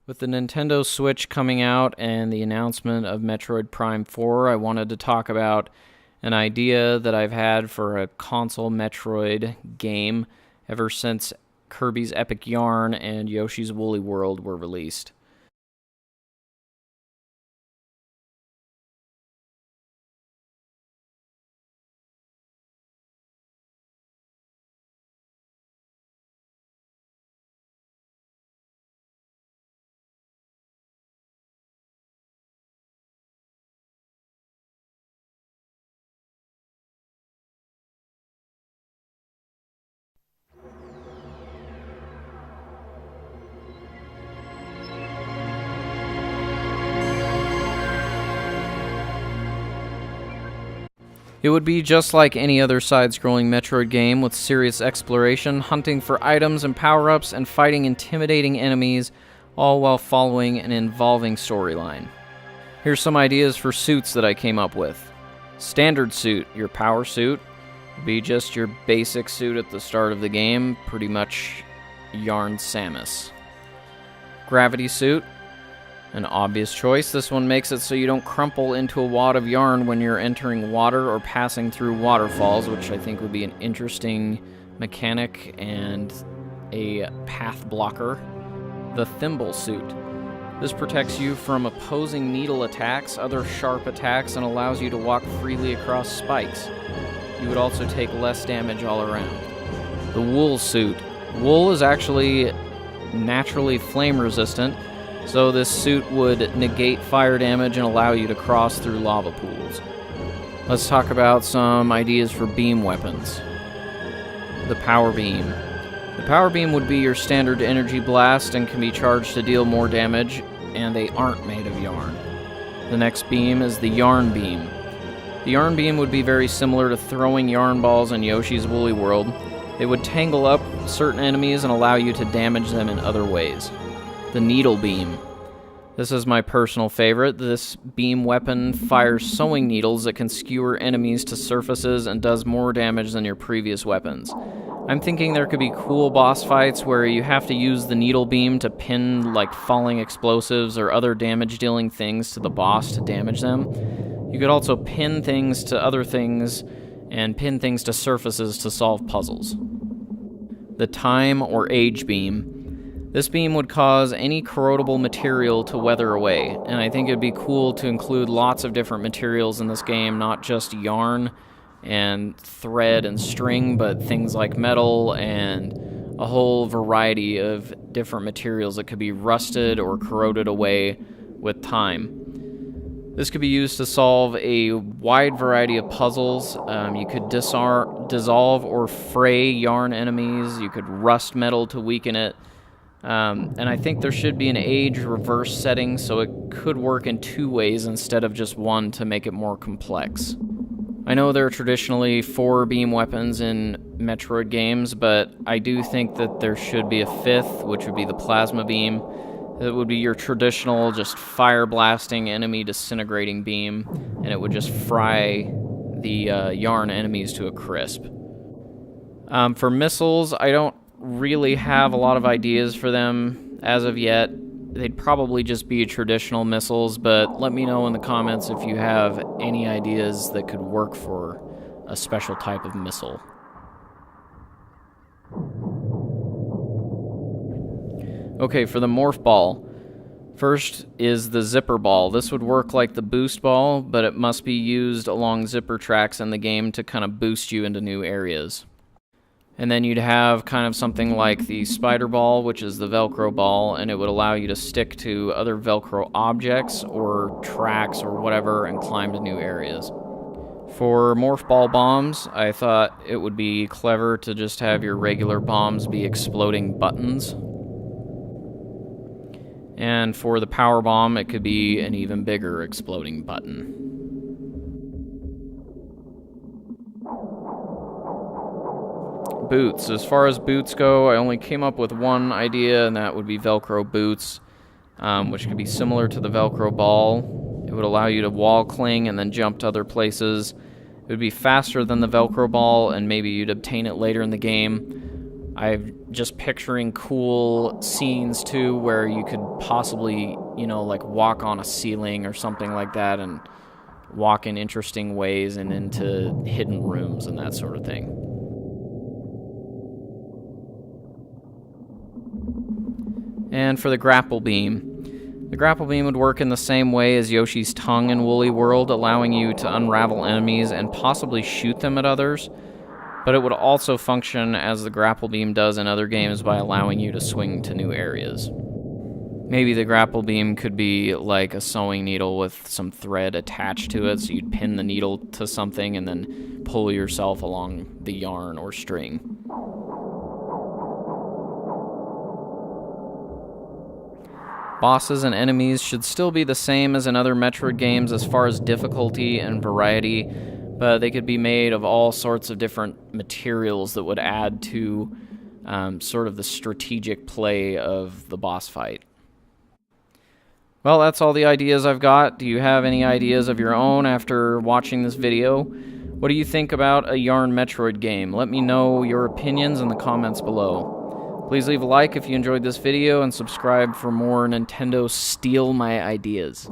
With the Nintendo Switch coming out and the announcement of Metroid Prime 4, I wanted to talk about an idea that I've had for a console Metroid game ever since Kirby's Epic Yarn and Yoshi's Woolly World were released. It would be just like any other side-scrolling Metroid game with serious exploration, hunting for items and power-ups, and fighting intimidating enemies, all while following an involving storyline. Here's some ideas for suits that I came up with. Standard suit, your power suit, would be just your basic suit at the start of the game, pretty much Yarn Samus. Gravity suit, an obvious choice. This one makes it so you don't crumple into a wad of yarn when you're entering water or passing through waterfalls, which I think would be an interesting mechanic and a path blocker. The thimble suit. This protects you from opposing needle attacks, other sharp attacks, and allows you to walk freely across spikes. You would also take less damage all around. The wool suit. Wool is actually naturally flame resistant, so this suit would negate fire damage and allow you to cross through lava pools. Let's talk about some ideas for beam weapons. The power beam. The power beam would be your standard energy blast and can be charged to deal more damage, and they aren't made of yarn. The next beam is the yarn beam. The yarn beam would be very similar to throwing yarn balls in Yoshi's Woolly World. They would tangle up certain enemies and allow you to damage them in other ways. The needle beam. This is my personal favorite. This beam weapon fires sewing needles that can skewer enemies to surfaces and does more damage than your previous weapons. I'm thinking there could be cool boss fights where you have to use the needle beam to pin like falling explosives or other damage-dealing things to the boss to damage them. You could also pin things to other things and pin things to surfaces to solve puzzles. The time or age beam. This beam would cause any corrodable material to weather away, and I think it'd be cool to include lots of different materials in this game, not just yarn and thread and string, but things like metal and a whole variety of different materials that could be rusted or corroded away with time. This could be used to solve a wide variety of puzzles. You could dissolve or fray yarn enemies. You could rust metal to weaken it. And I think there should be an age reverse setting, so it could work in two ways instead of just one to make it more complex. I know there are traditionally 4 beam weapons in Metroid games, but I do think that there should be a 5th, which would be the plasma beam. It would be your traditional just fire blasting enemy disintegrating beam, and it would just fry the yarn enemies to a crisp. For missiles, I don't really have a lot of ideas for them as of yet. They'd probably just be traditional missiles, but let me know in the comments if you have any ideas that could work for a special type of missile. Okay, for the morph ball. First is the zipper ball. This would work like the boost ball, but it must be used along zipper tracks in the game to kind of boost you into new areas. And then you'd have kind of something like the spider ball, which is the Velcro ball, and it would allow you to stick to other Velcro objects or tracks or whatever and climb to new areas. For morph ball bombs, I thought it would be clever to just have your regular bombs be exploding buttons. And for the power bomb, it could be an even bigger exploding button. Boots. As far as boots go, I only came up with one idea, and that would be Velcro boots, which could be similar to the Velcro ball. It would allow you to wall cling and then jump to other places. It would be faster than the Velcro ball, and maybe you'd obtain it later in the game. I'm just picturing cool scenes too where you could possibly, like walk on a ceiling or something like that and walk in interesting ways and into hidden rooms and that sort of thing. And for the grapple beam. The grapple beam would work in the same way as Yoshi's tongue in Woolly World, allowing you to unravel enemies and possibly shoot them at others. But it would also function as the grapple beam does in other games by allowing you to swing to new areas. Maybe the grapple beam could be like a sewing needle with some thread attached to it, so you'd pin the needle to something and then pull yourself along the yarn or string. Bosses and enemies should still be the same as in other Metroid games as far as difficulty and variety, but they could be made of all sorts of different materials that would add to sort of the strategic play of the boss fight. Well, that's all the ideas I've got. Do you have any ideas of your own after watching this video? What do you think about a Yarn Metroid game? Let me know your opinions in the comments below. Please leave a like if you enjoyed this video and subscribe for more Nintendo Steal My Ideas.